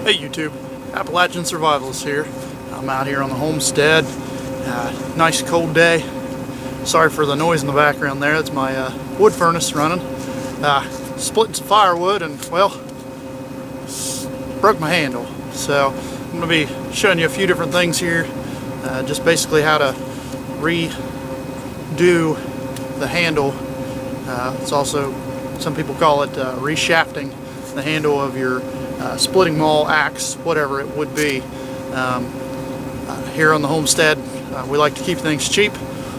Hey YouTube, Appalachian Survivalist here. I'm out here on the homestead. Nice cold day. Sorry for the noise in the background there. That's my wood furnace running. Splitting some firewood and, well, broke my handle. So I'm going to be showing you a few different things here. Just basically how to redo the handle. It's also, some people call it reshafting the handle of your splitting maul, axe, whatever it would be. Here on the homestead, we like to keep things cheap.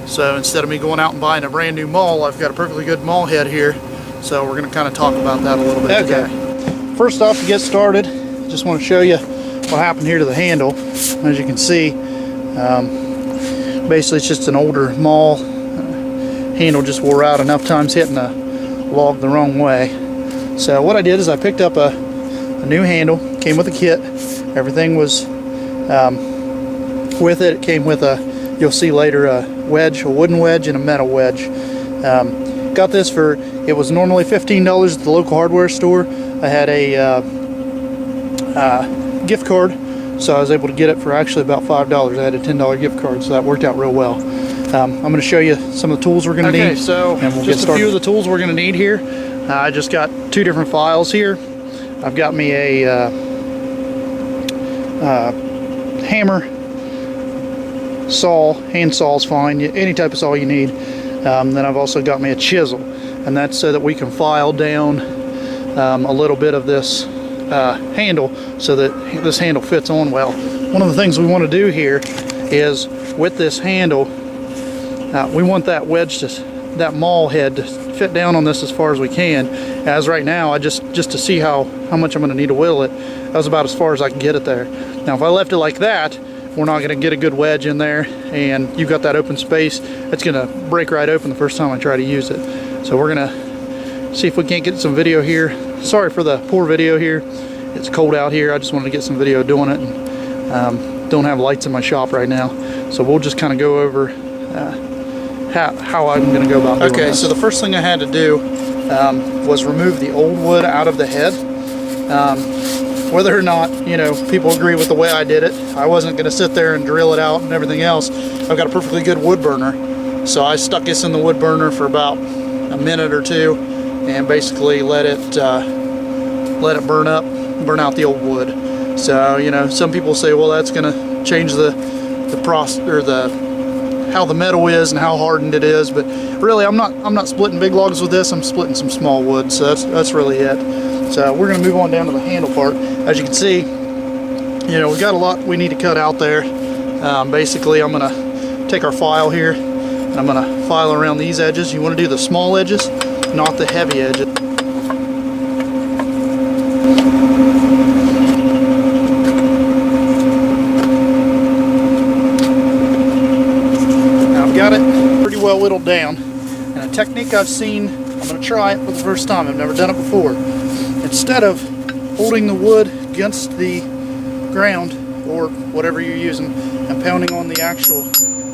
So instead of me going out and buying a brand new maul, I've got a perfectly good maul head here. So we're going to kind of talk about that a little bit today. First off, to get started, just want to show you what happened here to the handle. As you can see, basically it's just an older maul. Handle just wore out enough times hitting a log the wrong way. So what I did is I picked up a new handle. Came with a kit. Everything was with it. It came with a, you'll see later, a wedge, a wooden wedge and a metal wedge. Got this for, it was normally $15 at the local hardware store. I had a gift card, so I was able to get it for actually about $5. I had a $10 gift card, so that worked out real well. I'm going to show you some of the tools we're going to need. Okay, so and we'll just a few of the tools we're going to need here. I just got two different files here. I've got me a hammer, saw, hand saw is fine, any type of saw you need. Then I've also got me a chisel, and that's so that we can file down a little bit of this handle so that this handle fits on well. One of the things we want to do here is with this handle, we want that wedge, that maul head, to fit down on this as far as we can. As right now, I just to see how much I'm going to need to whittle it, that was about as far as I can get it there. Now if I left it like that, we're not going to get a good wedge in there, and you've got that open space, it's going to break right open the first time I try to use it. So we're going to see if we can't get some video here. Sorry for the poor video here. It's cold out here. I just wanted to get some video doing it, and don't have lights in my shop right now. So we'll just kind of go over how I'm going to go about doing this. Okay, so the first thing I had to do was remove the old wood out of the head. Whether or not, you know, people agree with the way I did it, I wasn't going to sit there and drill it out and everything else. I've got a perfectly good wood burner, so I stuck this in the wood burner for about a minute or two and basically let it burn out the old wood. So, you know, some people say, well, that's going to change how the metal is and how hardened it is, but really I'm not splitting big logs with this. I'm splitting some small wood, so that's really it. So we're going to move on down to the handle part. As you can see, you know, we got a lot we need to cut out there. Basically, I'm going to take our file here and I'm going to file around these edges. You want to do the small edges, not the heavy edges. Now I've got it pretty well whittled down. And a technique I've seen, I'm going to try it for the first time. I've never done it before. Instead of holding the wood against the ground or whatever you're using and pounding on the actual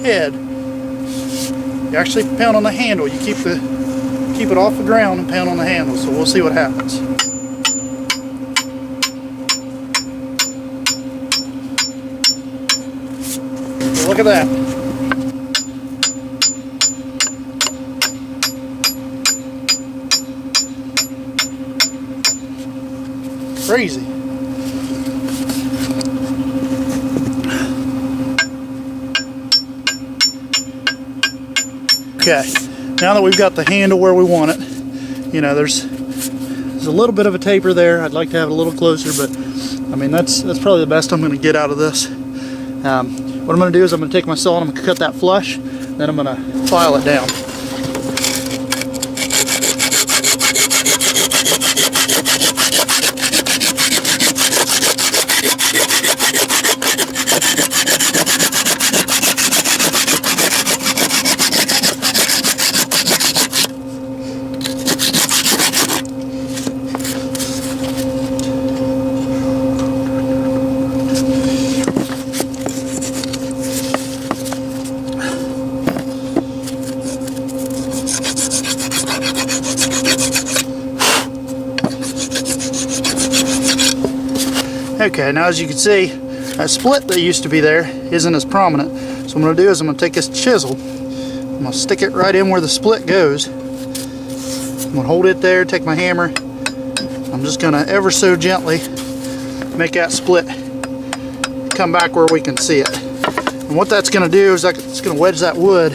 head, you actually pound on the handle. You keep it off the ground and pound on the handle. So we'll see what happens. So look at that. Crazy. Okay, now that we've got the handle where we want it, you know, there's a little bit of a taper there. I'd like to have it a little closer, but I mean that's probably the best I'm going to get out of this. What I'm going to do is I'm going to take my saw and I'm going to cut that flush, then I'm going to file it down. Okay, now as you can see, that split that used to be there isn't as prominent. So what I'm going to do is I'm going to take this chisel, I'm going to stick it right in where the split goes. I'm going to hold it there, take my hammer. I'm just going to ever so gently make that split come back where we can see it. And what that's going to do is it's going to wedge that wood.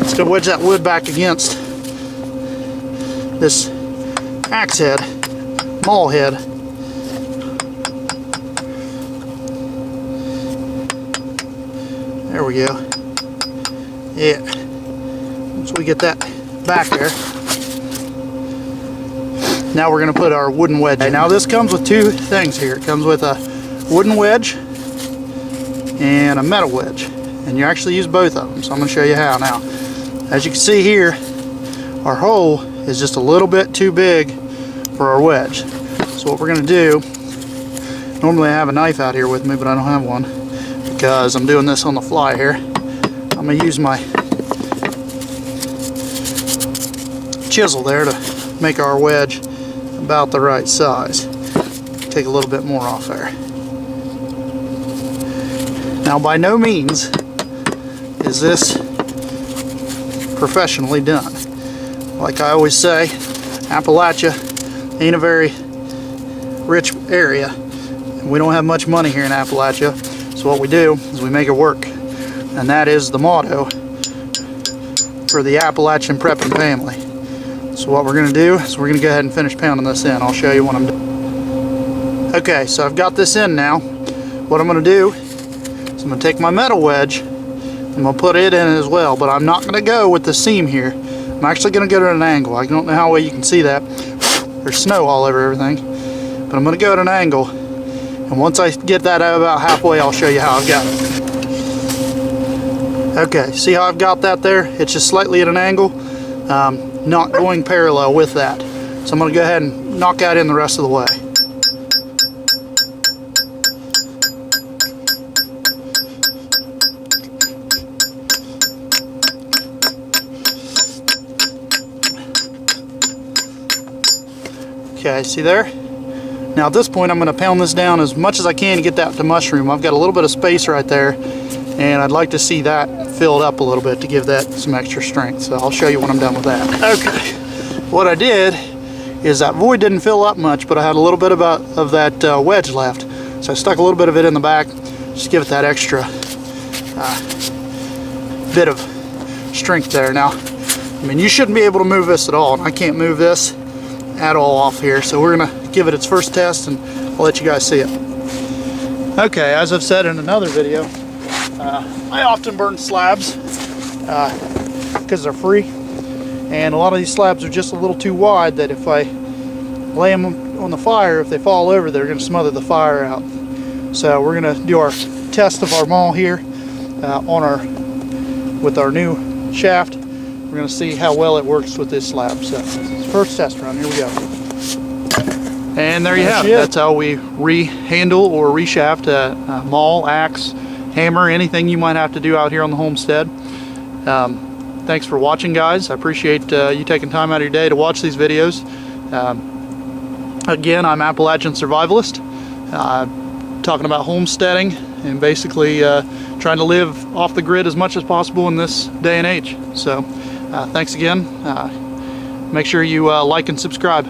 It's going to wedge that wood back against this axe head, maul head. There we go. Yeah. Once we get that back there, now we're going to put our wooden wedge in. Now this comes with two things here. It comes with a wooden wedge and a metal wedge, and you actually use both of them. So I'm going to show you how. Now, as you can see here, our hole is just a little bit too big for our wedge. So what we're going to do, normally I have a knife out here with me, but I don't have one because I'm doing this on the fly here. I'm going to use my chisel there to make our wedge about the right size. Take a little bit more off there. Now, by no means is this professionally done. Like I always say, Appalachia ain't a very rich area, and we don't have much money here in Appalachia. So what we do is we make it work, and that is the motto for the Appalachian prepping family. So what we're going to do is we're going to go ahead and finish pounding this in. I'll show you what I'm doing. Okay, so I've got this in now. What I'm going to do is I'm going to take my metal wedge, I'm going to put it in as well, but I'm not going to go with the seam here. I'm actually going to go at an angle. I don't know how well you can see that. There's snow all over everything, but I'm going to go at an angle, and once I get that about halfway, I'll show you how I've got it. Okay, see how I've got that there? It's just slightly at an angle, not going parallel with that. So I'm going to go ahead and knock that in the rest of the way. Okay, see there? Now at this point I'm going to pound this down as much as I can to get that to mushroom. I've got a little bit of space right there, and I'd like to see that filled up a little bit to give that some extra strength. So I'll show you when I'm done with that. Okay, what I did is that void didn't fill up much, but I had a little bit of that wedge left. So I stuck a little bit of it in the back, just give it that extra bit of strength there. Now, I mean, you shouldn't be able to move this at all, and I can't move this at all off here, so we're gonna give it its first test and I'll let you guys see it. Okay, as I've said in another video, I often burn slabs because they're free, and a lot of these slabs are just a little too wide that if I lay them on the fire, if they fall over, they're going to smother the fire out. So we're going to do our test of our maul here with our new shaft. We're going to see how well it works with this slab. So first test run, here we go. And there you have it. That's how we re-handle or reshaft a maul, axe, hammer, anything you might have to do out here on the homestead. Thanks for watching, guys. I appreciate you taking time out of your day to watch these videos. Again, I'm Appalachian Survivalist, talking about homesteading and basically trying to live off the grid as much as possible in this day and age. So thanks again. Make sure you like and subscribe.